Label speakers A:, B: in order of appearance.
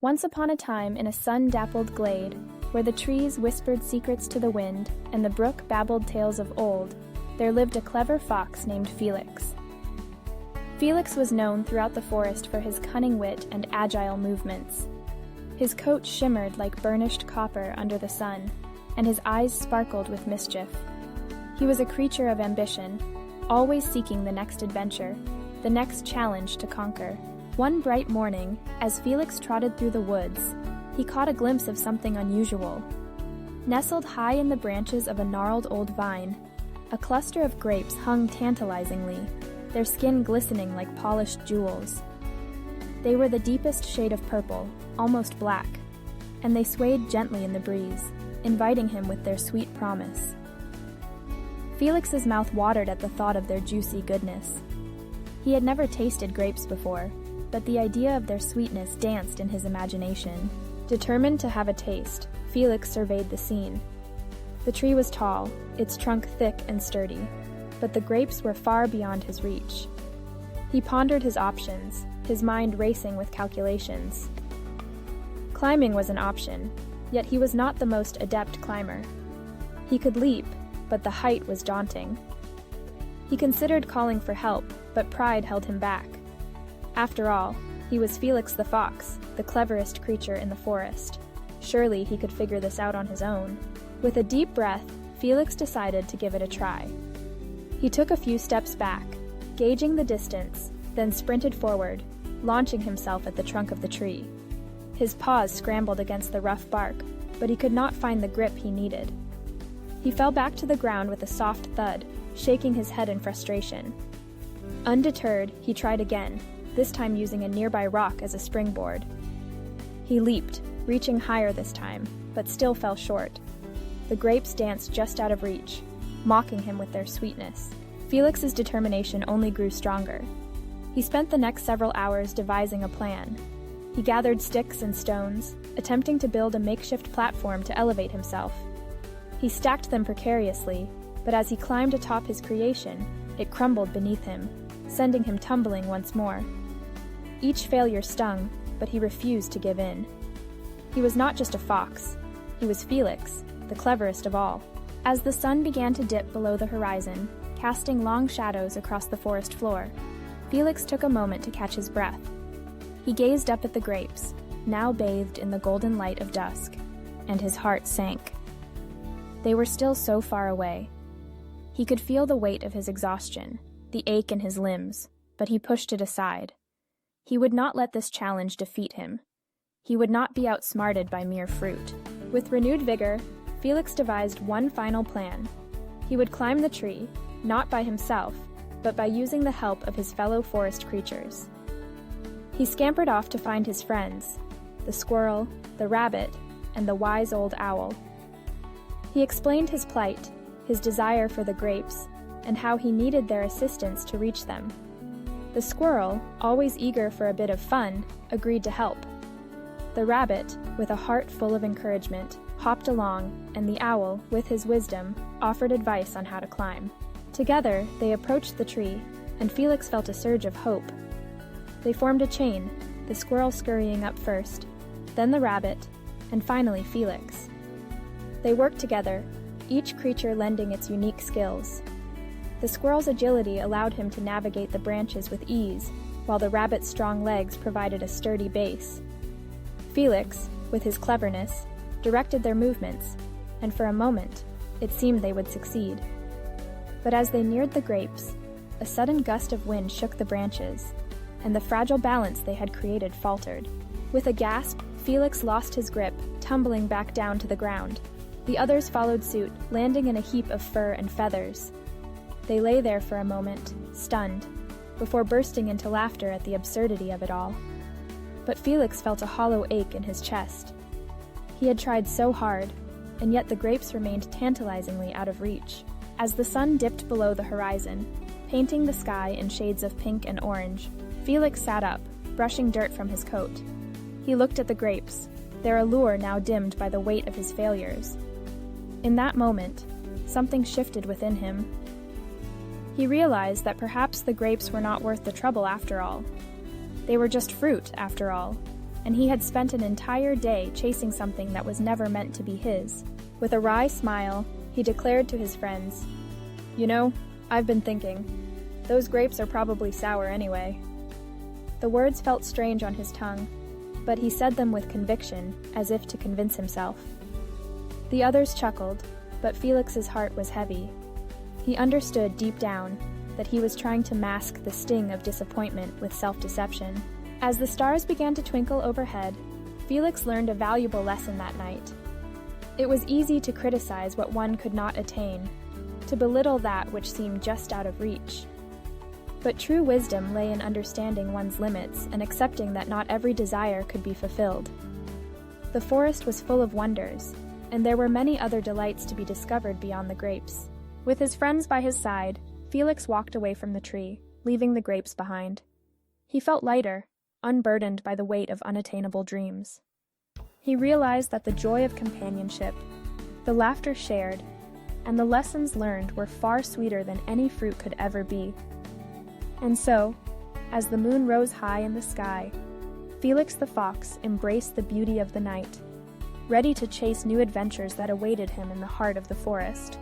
A: Once upon a time, in a sun-dappled glade, where the trees whispered secrets to the wind and the brook babbled tales of old, there lived a clever fox named Felix. Felix was known throughout the forest for his cunning wit and agile movements. His coat shimmered like burnished copper under the sun, and his eyes sparkled with mischief. He was a creature of ambition, always seeking the next adventure, the next challenge to conquer. One bright morning, as Felix trotted through the woods, he caught a glimpse of something unusual. Nestled high in the branches of a gnarled old vine, a cluster of grapes hung tantalizingly, their skin glistening like polished jewels. They were the deepest shade of purple, almost black, and they swayed gently in the breeze, inviting him with their sweet promise. Felix's mouth watered at the thought of their juicy goodness. He had never tasted grapes before, but the idea of their sweetness danced in his imagination. Determined to have a taste, Felix surveyed the scene. The tree was tall, its trunk thick and sturdy, but the grapes were far beyond his reach. He pondered his options, his mind racing with calculations. Climbing was an option, yet he was not the most adept climber. He could leap, but the height was daunting. He considered calling for help, but pride held him back. After all, he was Felix the fox, the cleverest creature in the forest. Surely he could figure this out on his own. With a deep breath, Felix decided to give it a try. He took a few steps back, gauging the distance, then sprinted forward, launching himself at the trunk of the tree. His paws scrambled against the rough bark, but he could not find the grip he needed. He fell back to the ground with a soft thud, shaking his head in frustration. Undeterred, he tried again, this time using a nearby rock as a springboard. He leaped, reaching higher this time, but still fell short. The grapes danced just out of reach, mocking him with their sweetness. Felix's determination only grew stronger. He spent the next several hours devising a plan. He gathered sticks and stones, attempting to build a makeshift platform to elevate himself. He stacked them precariously, but as he climbed atop his creation, it crumbled beneath him, sending him tumbling once more. Each failure stung, but he refused to give in. He was not just a fox. He was Felix, the cleverest of all. As the sun began to dip below the horizon, casting long shadows across the forest floor, Felix took a moment to catch his breath. He gazed up at the grapes, now bathed in the golden light of dusk, and his heart sank. They were still so far away. He could feel the weight of his exhaustion, the ache in his limbs, but he pushed it aside. He would not let this challenge defeat him. He would not be outsmarted by mere fruit. With renewed vigor, Felix devised one final plan. He would climb the tree, not by himself, but by using the help of his fellow forest creatures. He scampered off to find his friends, the squirrel, the rabbit, and the wise old owl. He explained his plight, his desire for the grapes, and how he needed their assistance to reach them. The squirrel, always eager for a bit of fun, agreed to help. The rabbit, with a heart full of encouragement, hopped along, and the owl, with his wisdom, offered advice on how to climb. Together, they approached the tree, and Felix felt a surge of hope. They formed a chain, the squirrel scurrying up first, then the rabbit, and finally Felix. They worked together, each creature lending its unique skills. The squirrel's agility allowed him to navigate the branches with ease, while the rabbit's strong legs provided a sturdy base. Felix, with his cleverness, directed their movements, and for a moment, it seemed they would succeed. But as they neared the grapes, a sudden gust of wind shook the branches, and the fragile balance they had created faltered. With a gasp, Felix lost his grip, tumbling back down to the ground. The others followed suit, landing in a heap of fur and feathers. They lay there for a moment, stunned, before bursting into laughter at the absurdity of it all. But Felix felt a hollow ache in his chest. He had tried so hard, and yet the grapes remained tantalizingly out of reach. As the sun dipped below the horizon, painting the sky in shades of pink and orange, Felix sat up, brushing dirt from his coat. He looked at the grapes, their allure now dimmed by the weight of his failures. In that moment, something shifted within him. He realized that perhaps the grapes were not worth the trouble after all. They were just fruit, after all, and he had spent an entire day chasing something that was never meant to be his. With a wry smile, he declared to his friends, "You know, I've been thinking. Those grapes are probably sour anyway." The words felt strange on his tongue, but he said them with conviction, as if to convince himself. The others chuckled, but Felix's heart was heavy. He understood deep down that he was trying to mask the sting of disappointment with self-deception. As the stars began to twinkle overhead, Felix learned a valuable lesson that night. It was easy to criticize what one could not attain, to belittle that which seemed just out of reach. But true wisdom lay in understanding one's limits and accepting that not every desire could be fulfilled. The forest was full of wonders, and there were many other delights to be discovered beyond the grapes. With his friends by his side, Felix walked away from the tree, leaving the grapes behind. He felt lighter, unburdened by the weight of unattainable dreams. He realized that the joy of companionship, the laughter shared, and the lessons learned were far sweeter than any fruit could ever be. And so, as the moon rose high in the sky, Felix the fox embraced the beauty of the night, ready to chase new adventures that awaited him in the heart of the forest.